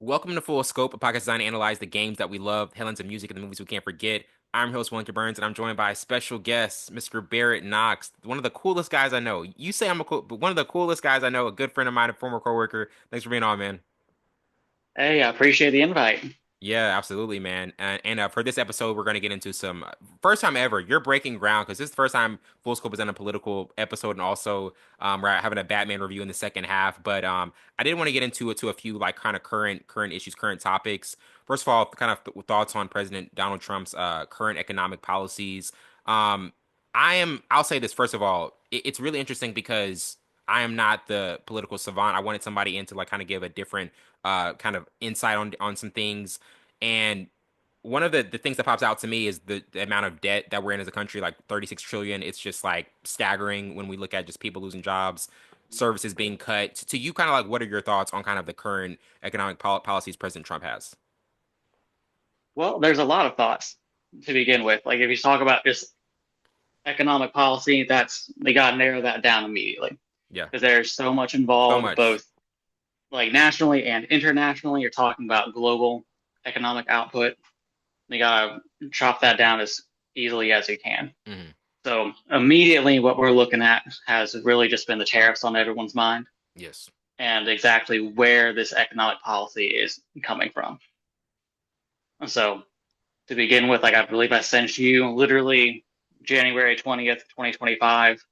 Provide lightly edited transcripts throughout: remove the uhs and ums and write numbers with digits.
Welcome to Full Scope, a podcast designed to analyze the games that we love, headlines of music, and the movies we can't forget. I'm your host, Wellington Burns, and I'm joined by a special guest, Mr. Barrett Knox, one of the coolest guys I know. You say I'm a cool, but one of the coolest guys I know, a good friend of mine, a former coworker. Thanks for being on, man. Hey, I appreciate the invite. Yeah, absolutely, man. And for this episode, we're going to get into some first time ever. You're breaking ground because this is the first time Full Scope is in a political episode, and also we're having a Batman review in the second half. But I did want to get into a few like kind of current issues, current topics. First of all, kind of thoughts on President Donald Trump's current economic policies. Um, I'll say this first of all. It's really interesting because I am not the political savant. I wanted somebody in to like kind of give a different kind of insight on some things. And one of the things that pops out to me is the amount of debt that we're in as a country, like 36 trillion. It's just like staggering when we look at just people losing jobs, services being cut. To you, kind of like, what are your thoughts on kind of the current economic policies President Trump has? Well, there's a lot of thoughts to begin with. Like if you talk about just economic policy, that's they got to narrow that down immediately Yeah, because there's so much so involved, much. both like nationally and internationally. You're talking about global economic output. You got to chop that down as easily as you can. Hmm. So immediately, what we're looking at has really just been the tariffs on everyone's mind Yes. and exactly where this economic policy is coming from. So to begin with, like I believe I sent you literally January 20th, 2025,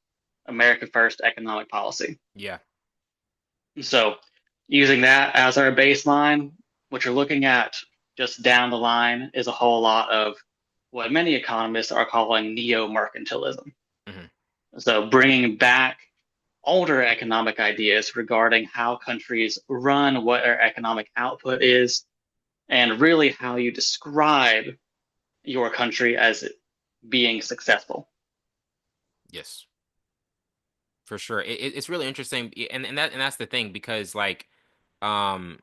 America First economic policy. Yeah. So using that as our baseline, what you're looking at just down the line is a whole lot of what many economists are calling neo-mercantilism. Hmm. So bringing back older economic ideas regarding how countries run, what their economic output is, and really how you describe your country as being successful. Yes. For sure. It's really interesting, and that's the thing because like um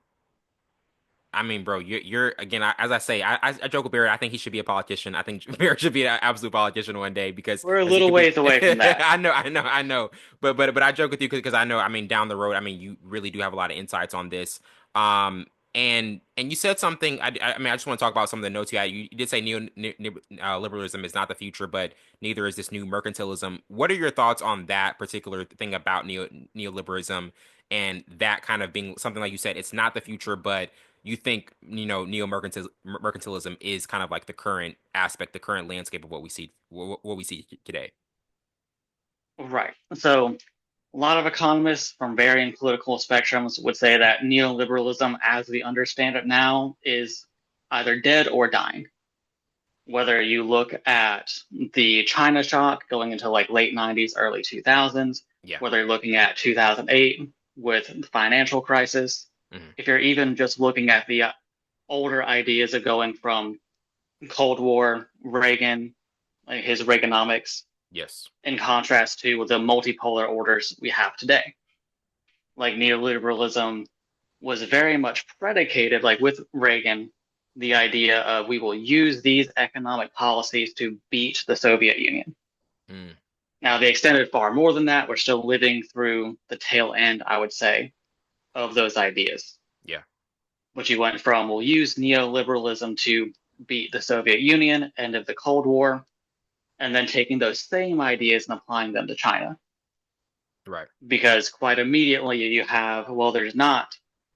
I mean, bro, you're again. As I say, I joke with Barrett. I think he should be a politician. I think Barrett should be an absolute politician one day because We're a as he little could be. ways away from that. I know. But I joke with you because I know. I mean, down the road, I mean, you really do have a lot of insights on this. And you said something. I mean, I just want to talk about some of the notes you had. You did say liberalism is not the future, but neither is this new mercantilism. What are your thoughts on that particular thing about neoliberalism and that kind of being something like you said? It's not the future, but you think neo-mercantilism is kind of like the current aspect, the current landscape of what we see today. Right. So a lot of economists from varying political spectrums would say that neoliberalism, as we understand it now, is either dead or dying. Whether you look at the China shock going into like late 90s, early 2000s, Yeah. whether you're looking at 2008 with the financial crisis, Hmm. if you're even just looking at the older ideas of going from Cold War, Reagan, like his Reaganomics, Yes. in contrast to the multipolar orders we have today. Like neoliberalism was very much predicated, like with Reagan, the idea of we will use these economic policies to beat the Soviet Union. Mm. Now, they extended far more than that. We're still living through the tail end, I would say, of those ideas. Yeah. Which you went from, we'll use neoliberalism to beat the Soviet Union, end of the Cold War, and then taking those same ideas and applying them to China. Right. Because quite immediately you have, well, there's not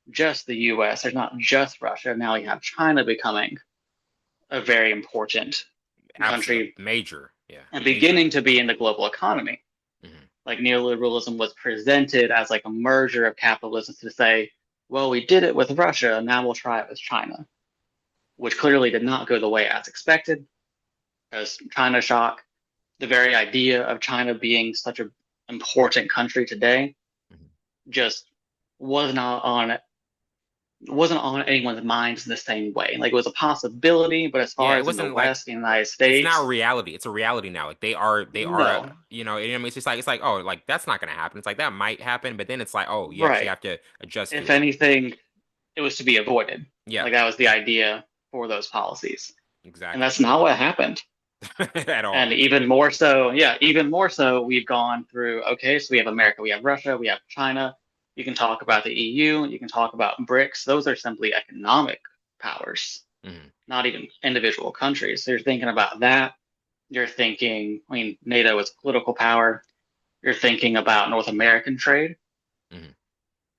just the US, there's not just Russia. Now you have China becoming a very important Absolute country major. Yeah. and Major. beginning to be in the global economy. Hmm. Like neoliberalism was presented as like a merger of capitalism to say, well, we did it with Russia, now we'll try it with China, which clearly did not go the way as expected, because China shock, the very idea of China being such an important country today Hmm. just was not on wasn't on anyone's minds in the same way. Like it was a possibility, but as Yeah. far It as in the wasn't like West, the United it's now a States, reality. It's a reality now. Like they are, no. what I mean, it's like, oh, like that's not gonna happen. It's like that might happen, but then it's like, oh, you actually Right. have to adjust If to it. anything, it was to be avoided. Yeah. Like that was the idea for those policies. And Exactly. that's not what happened. At And all. even more so, yeah, even more so, we've gone through, okay, so we have America, we have Russia, we have China. You can talk about the EU, you can talk about BRICS. Those are simply economic powers, Hmm. not even individual countries. So you're thinking about that. You're thinking, I mean, NATO is political power. You're thinking about North American trade. Hmm.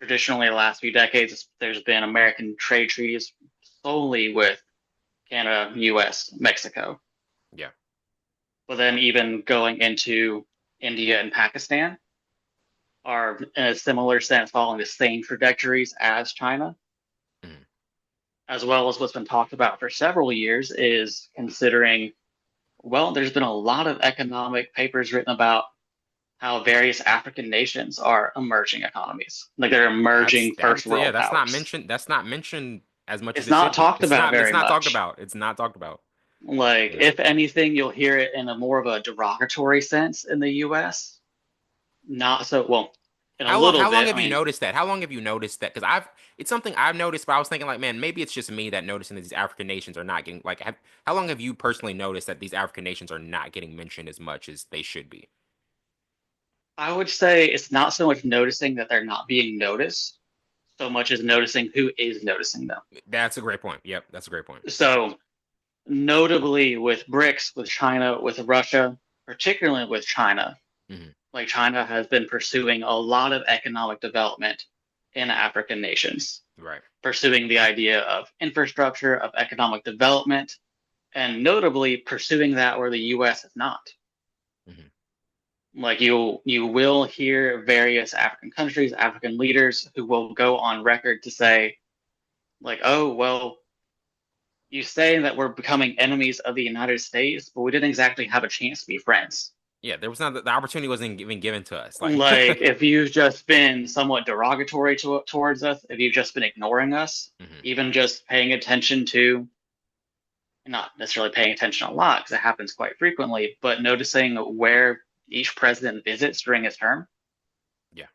Traditionally, the last few decades, there's been American trade treaties solely with Canada, US, Mexico. Yeah. But then even going into India and Pakistan are in a similar sense following the same trajectories as China, Hmm. as well as what's been talked about for several years is considering, well, there's been a lot of economic papers written about how various African nations are emerging economies, like they're emerging first Yeah, world powers. that's not mentioned as much as It's it not should be. talked about It's very not talked much. about. It's not talked about. Like, Yeah. if anything, you'll hear it in a more of a derogatory sense in the US. Not so, well, in a little How long bit. I have you mean, noticed that? How long have you noticed that? Because it's something I've noticed, but I was thinking like, man, maybe it's just me that noticing that these African nations are not getting how long have you personally noticed that these African nations are not getting mentioned as much as they should be? I would say it's not so much noticing that they're not being noticed, so much as noticing who is noticing them. That's a great point. Yep, that's a great point. So, notably with BRICS, with China, with Russia, particularly with China, Hmm. like China has been pursuing a lot of economic development in African nations, Right. pursuing the idea of infrastructure, of economic development, and notably pursuing that where the US is not. Hmm. Like you will hear various African countries, African leaders who will go on record to say, like, oh, well, you say that we're becoming enemies of the United States, but we didn't exactly have a chance to be friends. Yeah, there was not the opportunity wasn't even given to us. Like, Like, if you've just been somewhat derogatory towards us, if you've just been ignoring us, hmm. even just paying attention to, not necessarily paying attention a lot, because it happens quite frequently, but noticing where each president visits during his term, Yeah,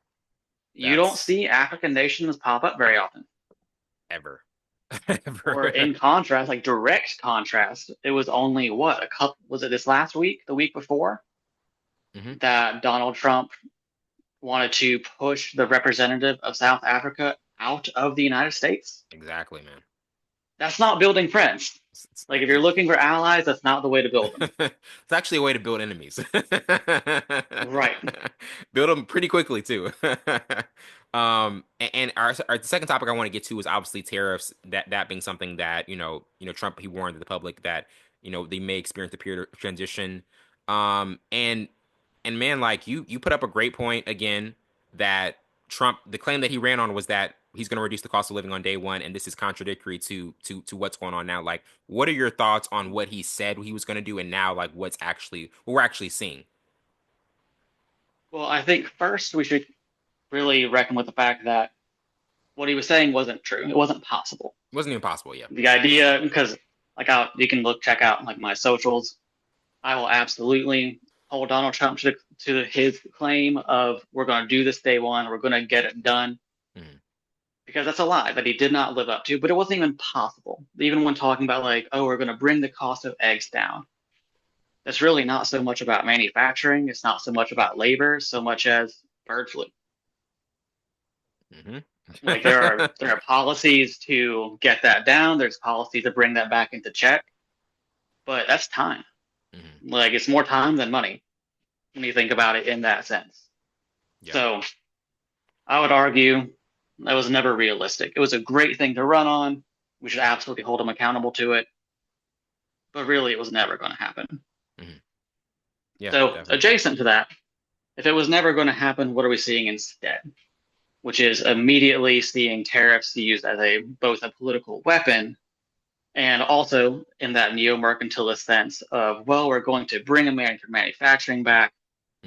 you don't that's see African nations pop up very often. ever, Or ever. in contrast, like direct contrast, it was only what, a couple, was it this last week, the week before, Hmm. that Donald Trump wanted to push the representative of South Africa out of the United States? Exactly, man. That's not building friends. Like, if you're You looking for allies, that's not the way to build them. it's actually a way to build enemies. Right. Build them pretty quickly too. And our second topic I want to get to is obviously tariffs. That being something that Trump he warned the public that they may experience a period of transition. Um, and man, like you put up a great point again that the claim that he ran on was that he's going to reduce the cost of living on day one, and this is contradictory to what's going on now. Like, what are your thoughts on what he said he was going to do, and now like what we're actually seeing? Well, I think first we should really reckon with the fact that what he was saying wasn't true. It wasn't possible. It wasn't even possible. Yeah. The idea, because like you can check out like my socials. I will absolutely hold Donald Trump to his claim of we're going to do this day one, we're going to get it done, Hmm. because that's a lie that he did not live up to. But it wasn't even possible. Even when talking about like, oh, we're going to bring the cost of eggs down. That's really not so much about manufacturing. It's not so much about labor, so much as bird flu. Hmm. Like, there are policies to get that down. There's policies to bring that back into check, but that's time. Hmm. Like, it's more time than money when you think about it in that sense. Yeah. So I would argue that was never realistic. It was a great thing to run on. We should absolutely hold him accountable to it, but really, it was never going to happen. Hmm. Yeah. So Definitely. adjacent to that, if it was never going to happen, what are we seeing instead? Which is immediately seeing tariffs used as a both a political weapon and also in that neo-mercantilist sense of, well, we're going to bring American manufacturing back.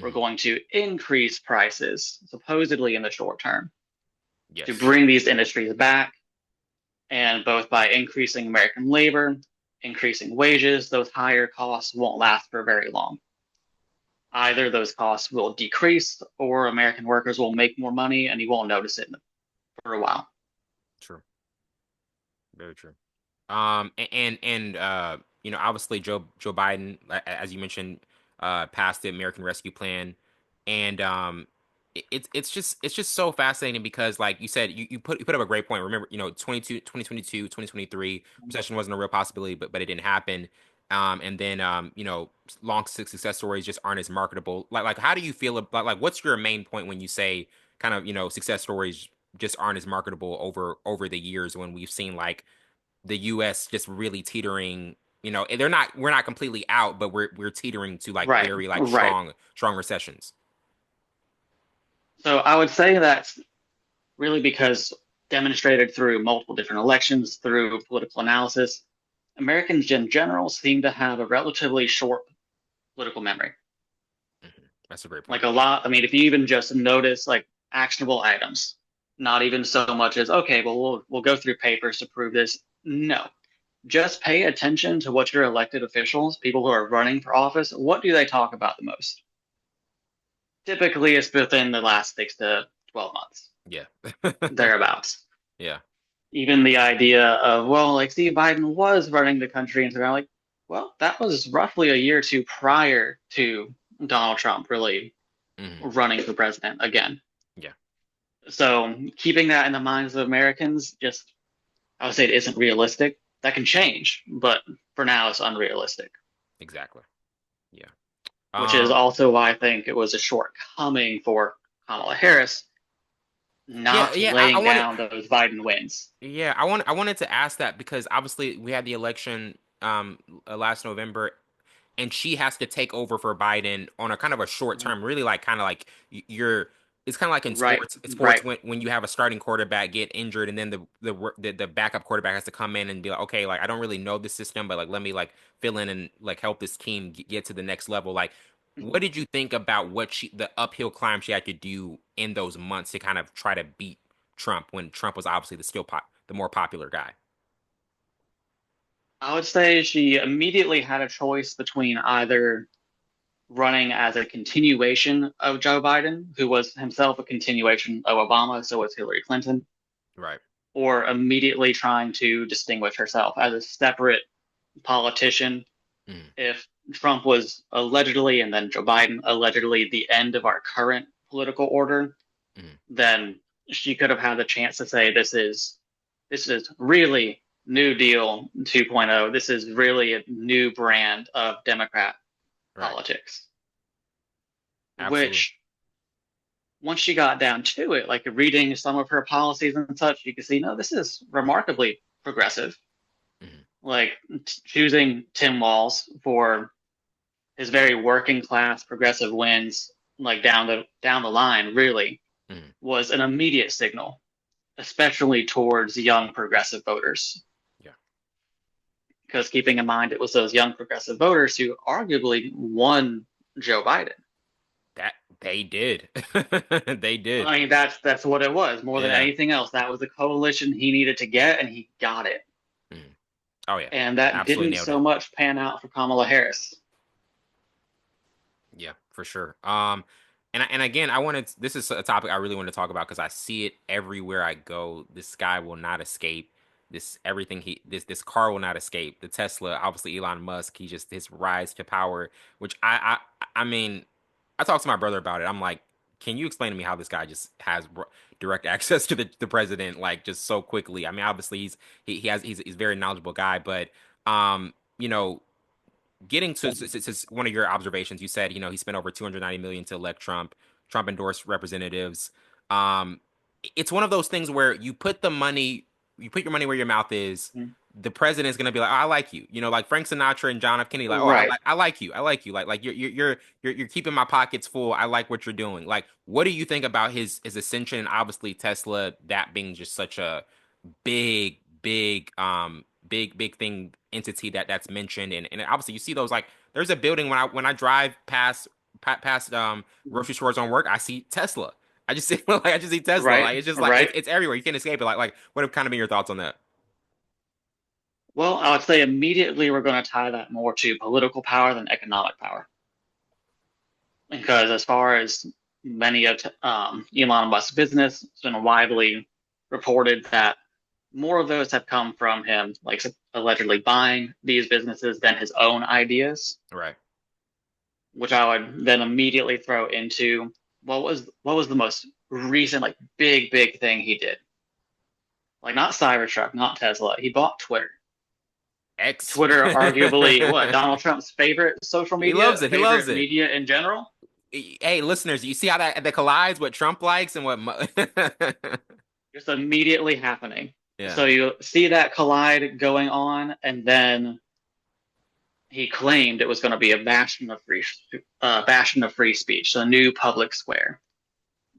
We're Hmm. going to increase prices, supposedly in the short term, to Yes. bring these industries back. And both by increasing American labor, increasing wages, those higher costs won't last for very long. Either those costs will decrease or American workers will make more money and you won't notice it for a while. True. Very true. Obviously Joe Biden, as you mentioned, passed the American Rescue Plan, and it's just so fascinating because like you said you put up a great point. Remember, 2022, 2023 recession wasn't a real possibility, but it didn't happen. And then long success stories just aren't as marketable. Like how do you feel about like what's your main point when you say kind of success stories just aren't as marketable over the years when we've seen like the US just really teetering, we're not completely out, but we're teetering to like Right, very like right. strong recessions. So I would say that's really because demonstrated through multiple different elections, through political analysis, Americans in general seem to have a relatively short political memory. That's a great Like point. a lot, I mean, if you even just notice like actionable items, not even so much as, okay, well, we'll go through papers to prove this. No, just pay attention to what your elected officials, people who are running for office, what do they talk about the most? Typically, it's within the last 6 to 12 months, Yeah. thereabouts. Yeah. Even the idea of, well, like Steve Biden was running the country, and so I'm like, well, that was roughly a year or two prior to Donald Trump really Hmm. running for president again. Yeah. So keeping that in the minds of Americans, just I would say it isn't realistic. That can change, but for now it's unrealistic. Exactly. Yeah. Which is also why I think it was a shortcoming for Kamala Harris Yeah, not yeah. I laying wanted down those Biden wins. Yeah, I wanted to ask that because obviously we had the election last November, and she has to take over for Biden on a kind of a short term, really like kind of like you're. It's kind of like in Right, sports. In sports, right. when you have a starting quarterback get injured, and then the backup quarterback has to come in and be like, okay, like I don't really know the system, but like let me like fill in and like help this team get to the next level. Like, what did you think about the uphill climb she had to do in those months to kind of try to beat Trump when Trump was obviously the more popular guy? I would say she immediately had a choice between either running as a continuation of Joe Biden, who was himself a continuation of Obama, so was Hillary Clinton, Right. or immediately trying to distinguish herself as a separate politician. Mm, If Trump was allegedly, and then Joe Biden allegedly, the end of our current political order, mm, then she could have had the chance to say this is really New Deal 2.0. This is really a new brand of Democrat right. politics. Absolutely. Which once she got down to it, like reading some of her policies and such, you can see, no, this is remarkably progressive. Mm, Like choosing Tim Walz for his very working class progressive wins, like down the line, really mm, was an immediate signal, especially towards young progressive voters. yeah. Because keeping in mind it was those young progressive voters who arguably won Joe Biden. That they did. They did. I mean, that's what it was more than Yeah. anything else. That was the coalition he needed to get, and he got it. Mm. Oh yeah. And that Absolutely didn't nailed so it. much pan out for Kamala Harris. Yeah, for sure. And again, this is a topic I really want to talk about because I see it everywhere I go. This guy will not escape. This car will not escape. The Tesla, obviously Elon Musk, he just his rise to power, which I mean, I talked to my brother about it. I'm like, can you explain to me how this guy just has direct access to the president like just so quickly? I mean, obviously he's a very knowledgeable guy, but you know, getting to one of your observations, you said, he spent over 290 million to elect Trump. Trump endorsed representatives. Um, it's one of those things where you put your money where your mouth is. The president's gonna be like, oh, I like you, like Frank Sinatra and John F. Kennedy, like, oh, Right. I like you, I like you, like you're keeping my pockets full. I like what you're doing. Like, what do you think about his ascension? And obviously Tesla, that being just such a big thing entity that's mentioned, and obviously you see those like there's a building when I drive past grocery stores on work, I see Tesla. I just see like I just see Tesla, Right. like it's just like Right. it's everywhere, you can't escape it. Like what have kind of been your thoughts on that? Well, I would say immediately we're going to tie that more to political power than economic power. Because as far as many of Elon Musk's business, it's been widely reported that more of those have come from him, like allegedly buying these businesses than his own ideas, Right. which I would then immediately throw into. what was the most recent like big thing he did? Like not Cybertruck, not Tesla. He bought Twitter. X. Twitter, arguably, what, Donald Trump's favorite social He media, loves it. He loves favorite it. media in general. Hey, listeners, you see how that collides what Trump likes and what Just immediately happening. Yeah. So you see that collide going on, and then he claimed it was going to be a bastion of free speech, so a new public square.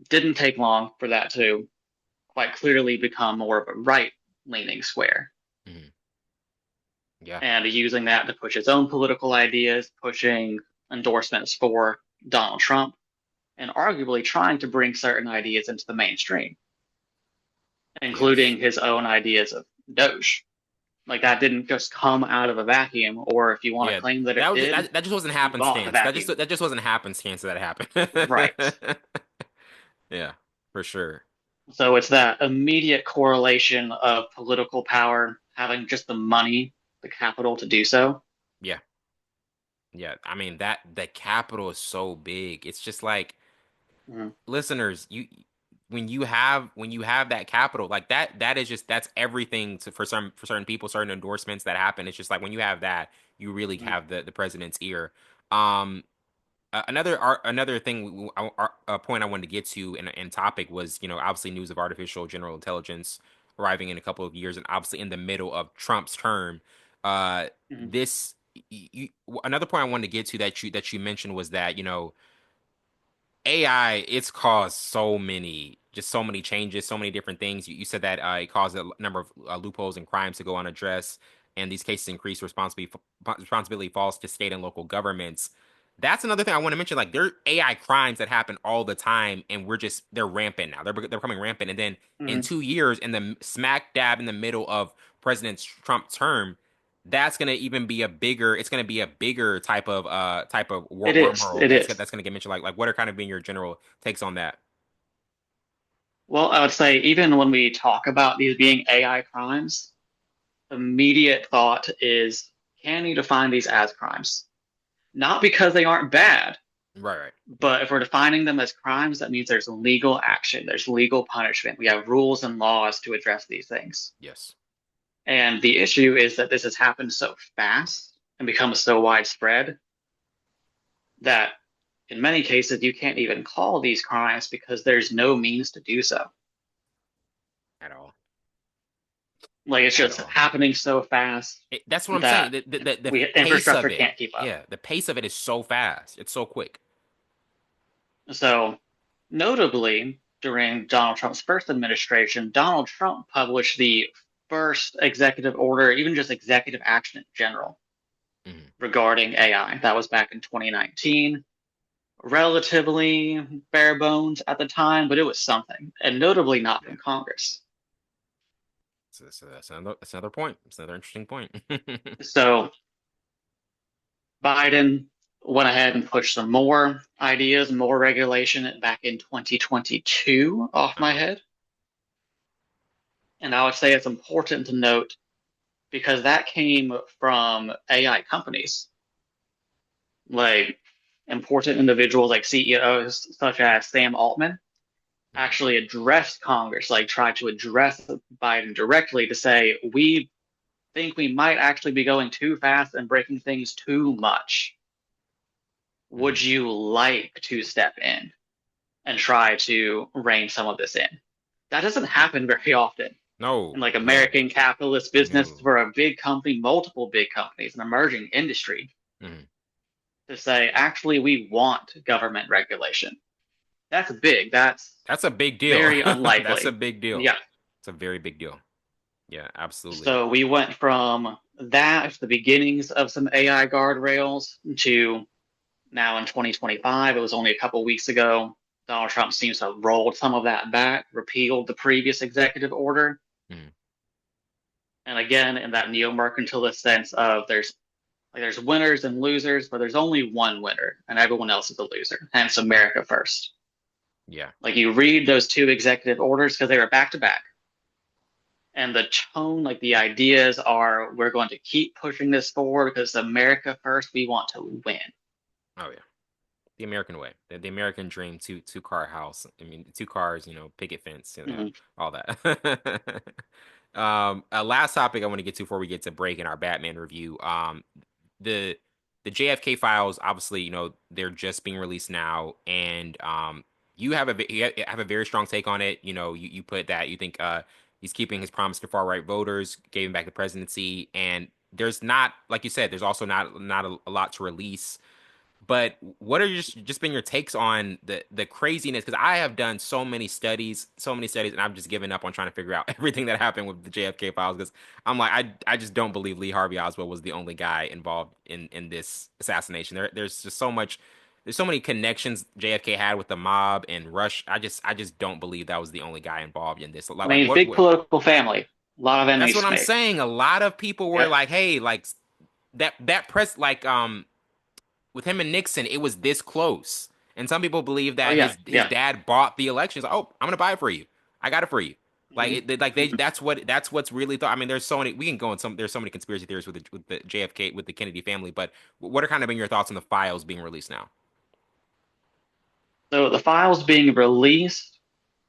Didn't take long for that to quite clearly become more of a right-leaning square, Mhm. Yeah. and using that to push his own political ideas, pushing endorsements for Donald Trump, and arguably trying to bring certain ideas into the mainstream, Yes. including his own ideas of Doge. Like that didn't just come out of a vacuum, or if you want to Yeah. claim that That it was did, that just wasn't he bought the happenstance. vacuum. That just wasn't happenstance that Right. happened. Yeah, for sure. So it's that immediate correlation of political power having just the money, the capital to do so. Yeah. Yeah. I mean that the capital is so big. It's just like Mhm. listeners, you when you have that capital, like that is just that's everything for certain people, certain endorsements that happen. It's just like when you have that, you really Mhm. have the president's ear. Um another thing, a point I wanted to get to in topic was, obviously news of artificial general intelligence arriving in a couple of years, and obviously in the middle of Trump's term. Uh, Mhm. this you, another point I wanted to get to that you mentioned was that AI, it's caused so many changes, so many different things. You said that it caused a number of loopholes and crimes to go unaddressed, and these cases increase responsibility falls to state and local governments. That's another thing I want to mention. Like there are AI crimes that happen all the time, and they're rampant now. They're becoming rampant, and then in Mhm. 2 years, in the smack dab in the middle of President Trump's term, that's gonna even be a bigger. It's gonna be a bigger type of It is. wormhole It is. that's gonna get mentioned. Like what are kind of being your general takes on that? Well, I would say even when we talk about these being AI crimes, immediate thought is, can you define these as crimes? Not because they aren't bad, Right, right. Yeah. but if we're defining them as crimes, that means there's legal action, there's legal punishment. We have rules and laws to address these things. Yes. And the issue is that this has happened so fast and become so widespread that in many cases you can't even call these crimes because there's no means to do so. At all. Like it's At just all. happening so fast That's what I'm saying. that The we pace infrastructure of it, can't keep up. yeah, the pace of it is so fast. It's so quick. So, notably, during Donald Trump's first administration, Donald Trump published the first executive order, even just executive action in general, Hmm. regarding AI. That was back in 2019. Relatively bare bones at the time, but it was something, and notably not Yeah. from Congress. So that's another point. It's another interesting point. So Biden went ahead and pushed some more ideas, more regulation back in 2022 off my Uh-huh. head. And I would say it's important to note because that came from AI companies, like important individuals like CEOs such as Sam Altman Hmm. actually addressed Congress, like tried to address Biden directly to say, we think we might actually be going too fast and breaking things too much. Would Hmm. you like to step in and try to rein some of this in? That doesn't happen very often in No, like no, American capitalist business no. for a big company, multiple big companies, an emerging industry Hmm. to say, actually, we want government regulation. That's big. That's That's a big deal. very That's a unlikely. big deal. Yeah. It's a very big deal. Yeah, absolutely. So we went from that, the beginnings of some AI guardrails, to now in 2025. It was only a couple weeks ago. Donald Trump seems to have rolled some of that back, repealed the previous executive order. Hmm. And again, in that neo-mercantilist sense of there's winners and losers, but there's only one winner, and everyone else is a loser. Hence America first. Yeah. Like you read those two executive orders because they were back to back. And the tone, like the ideas are, we're going to keep pushing this forward because America first, we want to win. Oh yeah. The American way, the American dream, two car house. I mean, two cars, picket fence, Mhm. all that. A last topic I want to get to before we get to break in our Batman review. The the JFK files, obviously, they're just being released now, and you have a very strong take on it. You put that you think he's keeping his promise to far right voters, gave him back the presidency, and there's not, like you said, there's also not a lot to release. But what are just been your takes on the craziness? Because I have done so many studies, and I've just given up on trying to figure out everything that happened with the JFK files. Because I'm like, I just don't believe Lee Harvey Oswald was the only guy involved in this assassination. There's just so much, there's so many connections JFK had with the mob and Rush. I just don't believe that was the only guy involved in this. I Like mean, big what? political family, a lot of That's enemies what to I'm make. saying. A lot of people were Yep. like, hey, like that press, like with him and Nixon, it was this close. And some people believe Oh that yeah, his yeah. dad bought the elections. Oh, I'm gonna buy it for you. I got it for you. Like Hmm. they that's what's really thought. I mean, there's so many we can go in some there's so many conspiracy theories with the JFK with the Kennedy family. But what are kind of been your thoughts on the files being released now? So the files being released,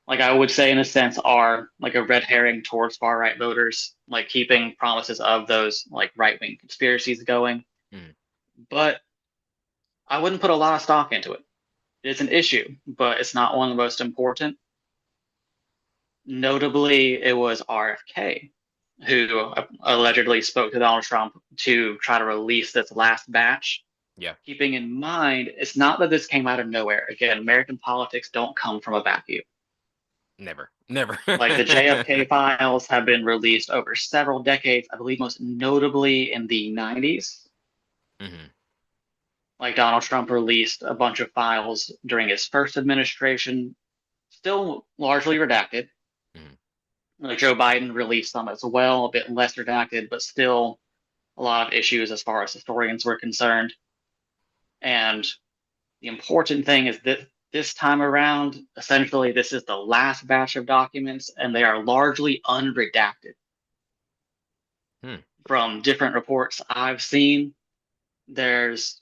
like I would say in a sense, are like a red herring towards far right voters, like keeping promises of those like right wing conspiracies going. Mm, But I wouldn't put a lot of stock into it. It's an issue, but it's not one of the most important. Notably, it was RFK who allegedly spoke to Donald Trump to try to release this last batch. yeah, Keeping in mind, it's not that this came out of nowhere. Again, American politics don't come from a vacuum. never, never. Like the JFK files have been released over several decades, I believe most notably in the 90s. Hmm. Like Donald Trump released a bunch of files during his first administration, still largely redacted. Hmm. Like Joe Biden released some as well, a bit less redacted, but still a lot of issues as far as historians were concerned. And the important thing is that this time around, essentially, this is the last batch of documents, and they are largely unredacted. Hmm. From different reports I've seen, there's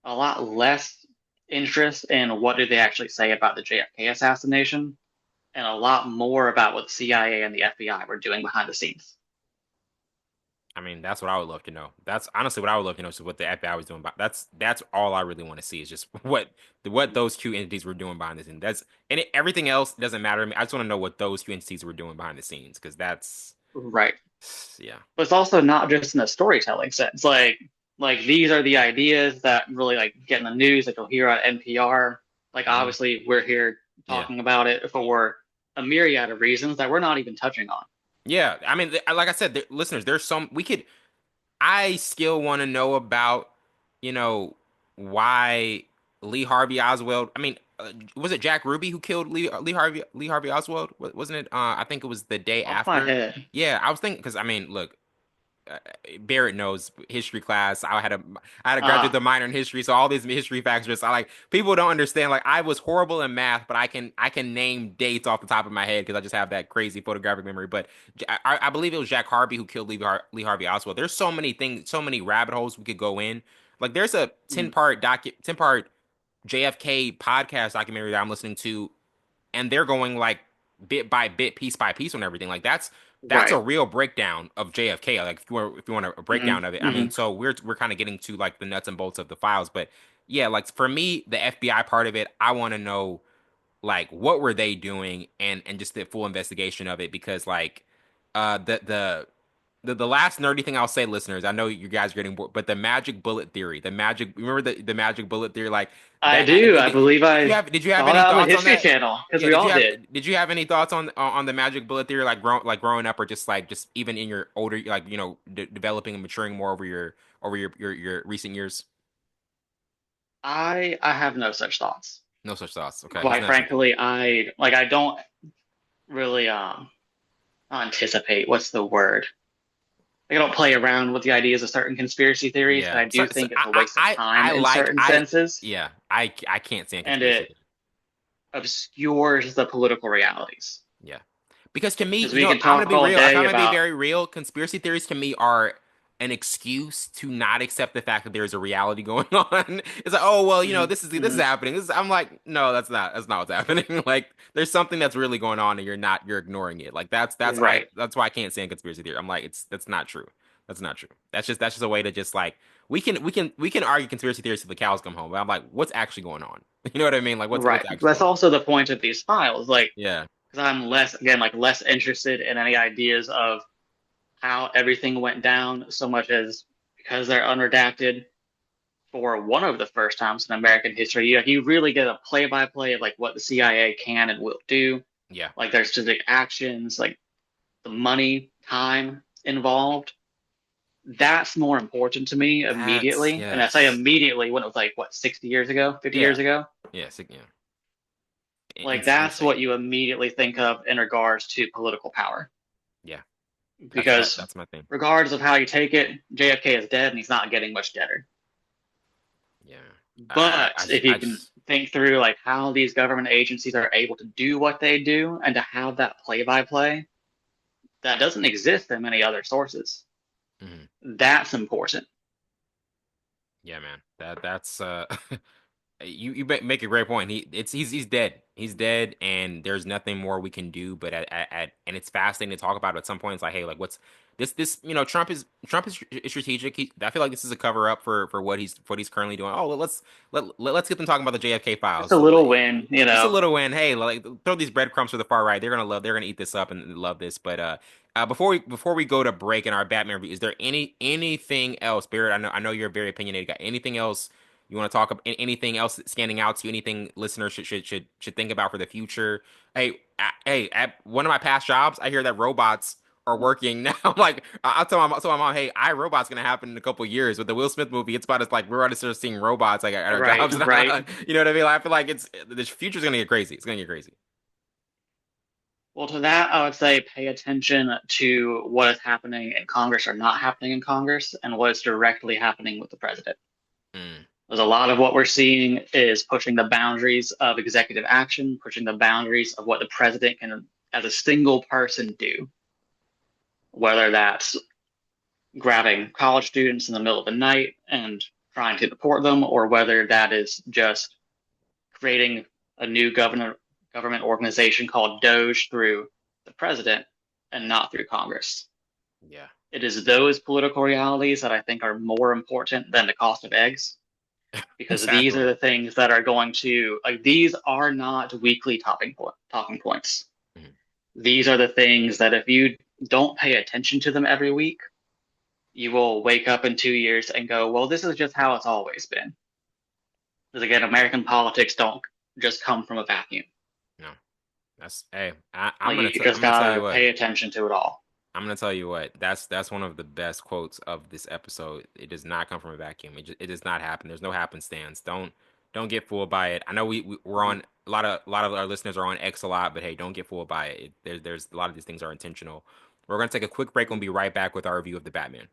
a lot less interest in what did they actually say about the JFK assassination, and a lot more about what the CIA and the FBI were doing behind the scenes. I mean, that's what I would love to know. That's honestly what I would love to know is what the FBI was doing. But that's all I really want to see is just what those two entities were doing behind the scenes. Everything else doesn't matter to me. I just want to know what those two entities were doing behind the scenes because that's Right. yeah. But it's also not just in a storytelling sense. Like these are the ideas that really like get in the news, like you'll hear on NPR. Like Hmm. obviously we're here Yeah. talking about it for a myriad of reasons that we're not even touching on. Yeah. I mean, like I said, listeners, there's some we could. I still want to know about, you know, why Lee Harvey Oswald. I mean, was it Jack Ruby who killed Lee Harvey Oswald? Wasn't it? I think it was the day Off my after. head. Yeah, I was thinking because I mean, look, uh, Barrett knows history class. I had a graduate Ah, the minor in history, so all these history facts just I like people don't understand. Like I was horrible in math, but I can name dates off the top of my head because I just have that crazy photographic memory. But I believe it was Jack Harvey who killed Lee Harvey Oswald. There's so many things, so many rabbit holes we could go in. Like there's a mm, 10 part JFK podcast documentary that I'm listening to, and they're going like bit by bit, piece by piece on everything. Like that's a right. real breakdown of JFK. Like if you want a Hmm. breakdown of it, I mean, Hmm. so we're kind of getting to like the nuts and bolts of the files. But yeah, like for me, the FBI part of it, I want to know like what were they doing and just the full investigation of it because like the last nerdy thing I'll say, listeners, I know you guys are getting bored, but the magic bullet theory, remember the magic bullet theory, like I that. do. I believe I Did you have saw any that on the thoughts on History that? Channel because Yeah, we all did. did you have any thoughts on the magic bullet theory, like growing up, or just even in your older, like developing and maturing more over your recent years? I have no such thoughts. No such thoughts. Okay, it's Quite not such. frankly, I don't really anticipate what's the word. Like, I don't play around with the ideas of certain conspiracy theories, and Yeah. I So, do think it's a waste of time I in like certain senses, yeah, I can't stand and conspiracy it theory. obscures the political realities. Yeah. Because to me, Because we can I'm gonna talk be all real. If day I'm gonna be about very real, conspiracy theories to me are an excuse to not accept the fact that there's a reality going on. It's like, oh well, Hmm. this is Hmm. happening. I'm like, no, that's not what's happening. Like, there's something that's really going on, and you're ignoring it. Like Right. that's why I can't stand conspiracy theory. I'm like, that's not true. That's not true. That's just a way to just like we can argue conspiracy theories till the cows come home. But I'm like, what's actually going on? You know what I mean? Like, what's Right. actually That's going on? also the point of these files. Like, Yeah, because I'm less, again, like less interested in any ideas of how everything went down so much as because they're unredacted for one of the first times in American history, you really get a play-by-play of like what the CIA can and will do. yeah. Like their specific actions, like the money, time involved. That's more important to me That's immediately. And I say yes, immediately when it was like, what, 60 years ago, 50 yeah, years ago? yeah. Like that's what Insane. you immediately think of in regards to political power. Yeah, Because that's my thing. regardless of how you take it, JFK is dead and he's not getting much deader. Yeah, But if I you can just think through like how these government agencies are able to do what they do and to have that play by play, that doesn't exist in many other sources. mhm. That's important. Yeah, man. That's you make a great point. He's dead. He's dead, and there's nothing more we can do. But and it's fascinating to talk about. At some point, it's like, hey, like what's this? Trump is strategic. I feel like this is a cover up for what he's currently doing. Oh, let's get them talking about the JFK Just a files. little win, you Just a know. little win. Hey, like throw these breadcrumbs for the far right. They're gonna eat this up and love this. But before we go to break in our Batman review, is there anything else, Barrett? I know you're very opinionated. Got anything else you want to talk about? Anything else standing out to you? Anything listeners should think about for the future? Hey, at one of my past jobs, I hear that robots are working now. Like I'll tell my mom, hey, iRobot's gonna happen in a couple years with the Will Smith movie. It's about us like we're already start seeing robots like at our Right, jobs right. now. You know what I mean? Like, I feel like it's the future's gonna get crazy. It's gonna get crazy. Well, to that, I would say pay attention to what is happening in Congress or not happening in Congress and what is directly happening with the president. Mm, There's a lot of what we're seeing is pushing the boundaries of executive action, pushing the boundaries of what the president can, as a single person, do. Whether that's grabbing college students in the middle of the night and trying to deport them, or whether that is just creating a new government organization called Doge through the president and not through Congress. yeah, It is those political realities that I think are more important than the cost of eggs, because these are exactly. the things that are going to like these are not weekly talking points. Mm, These are the things that if you don't pay attention to them every week, you will wake up in 2 years and go, well, this is just how it's always been. Because again, American politics don't just come from a vacuum. no, that's hey. Like you I'm just gonna tell you gotta what. pay attention to it all. I'm gonna tell you what. That's one of the best quotes of this episode. It does not come from a vacuum. It does not happen. There's no happenstance. Don't get fooled by it. I know we're on a lot of our listeners are on X a lot, but hey, don't get fooled by it. There's a lot of these things are intentional. We're gonna take a quick break and we'll be right back with our review of the Batman.